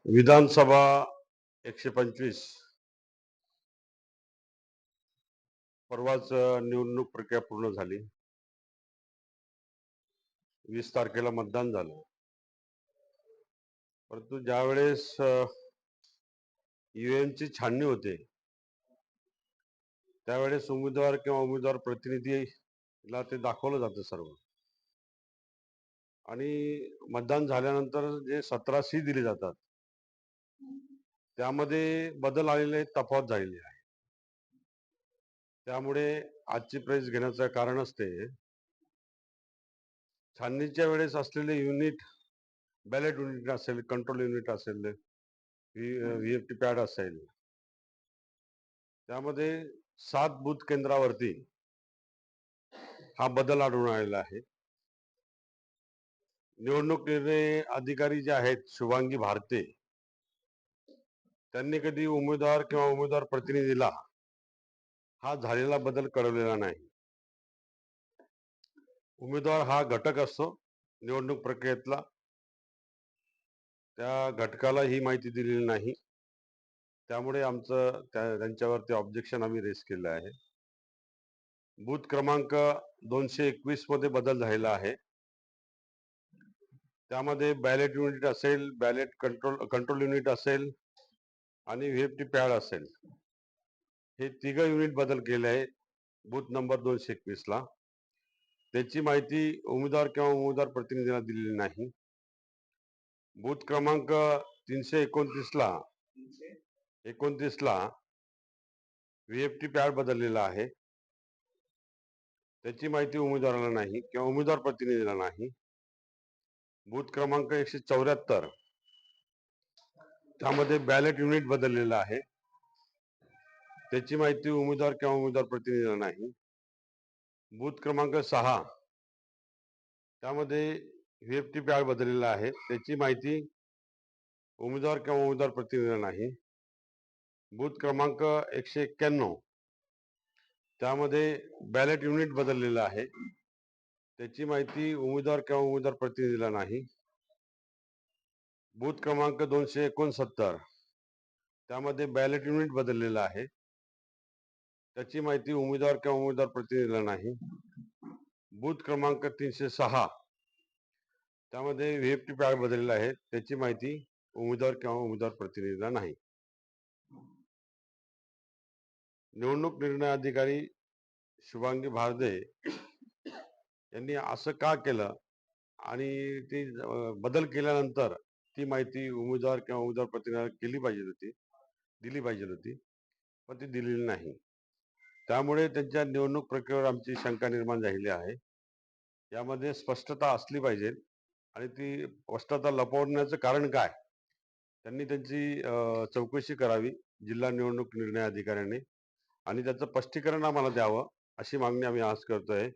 विधानसभा 125 परवाच निवडणूक प्रक्रिया पूर्ण झाली. 20 तारखेला मतदान झालं. परंतु ज्यावेळेस ईव्हीएमची छाननी होते त्यावेळेस उमेदवार किंवा उमेदवार प्रतिनिधीला ते दाखवलं जातं सर्व. आणि मतदान झाल्यानंतर जे 17 सी दिले जातात त्यामध्ये बदल आलेले आहेत, तफावत झालेली आहे. त्यामुळे आजची प्रेस घेण्याचं कारण असते छाननीच्या वेळेस असलेले युनिट, बॅलेट युनिट असेल, कंट्रोल युनिट असेल, व्हीएफटी पॅड असेल, त्यामध्ये 7 बूथ केंद्रावरती हा बदल आढळून आलेला आहे. निवडणूक निर्णय अधिकारी जे आहेत शुभांगी भारते, त्यांनी कधी उमेदवार किंवा उमेदवार प्रतिनिधीला हा झालेला बदल कळवलेला नाही. उमेदवार हा घटक असतो निवडणूक प्रक्रियेतला, त्या घटकाला ही माहिती दिलेली नाही. त्यामुळे आमचं त्यांच्यावरती ऑब्जेक्शन आम्ही रेस केलं आहे. बूथ क्रमांक 221 मध्ये बदल झालेला आहे. त्यामध्ये बॅलेट युनिट असेल, बॅलेट कंट्रोल युनिट असेल आणि व्हीएफटी पॅड असेल, हे तिघ युनिट बदल केले आहे बूथ नंबर 221 ला. त्याची माहिती उमेदवार किंवा उमेदवार प्रतिनिधीला दिलेली नाही. बूथ क्रमांक 329 ला व्हीएफटी पॅड बदललेला आहे. त्याची माहिती उमेदवाराला नाही किंवा उमेदवार प्रतिनिधीला नाही. बूथ क्रमांक 174 त्यामध्ये बॅलेट युनिट बदललेलं आहे. त्याची माहिती उमेदवार किंवा उमेदवार प्रतिनिधीला नाही. बूथ क्रमांक 6 त्यामध्ये व्हीएफटी पॅड बदललेला आहे. त्याची माहिती उमेदवार किंवा उमेदवार प्रतिनिधीला नाही. बूथ क्रमांक 191 त्यामध्ये बॅलेट युनिट बदललेलं आहे. त्याची माहिती उमेदवार किंवा उमेदवार प्रतिनिधीला नाही. बूथ क्रमांक 269 त्यामध्ये बॅलेट युनिट बदललेलं आहे. त्याची माहिती उमेदवार किंवा उमेदवार प्रतिनिधीला नाही. बूथ क्रमांक 306 त्यामध्ये व्हीएफटी पॅड बदललेला आहे. त्याची माहिती उमेदवार किंवा उमेदवार प्रतिनिधीला नाही. निवडणूक निर्णय अधिकारी शुभांगी भारते यांनी असं का केलं आणि ती बदल केल्यानंतर ती माहिती उमेदवार किंवा उमेदवार प्रतिनिधीला दिली पाहिजे होती, पण ती दिलेली नाही. त्यामुळे त्यांच्या निवडणूक प्रक्रियेवर आमची शंका निर्माण झालेली आहे. यामध्ये स्पष्टता असली पाहिजे आणि ती स्पष्टता लपवण्याचं कारण काय, त्यांनी त्यांची चौकशी करावी जिल्हा निवडणूक निर्णय अधिकाऱ्याने, आणि त्याचं स्पष्टीकरण आम्हाला द्यावं, अशी मागणी आम्ही आज करतोय.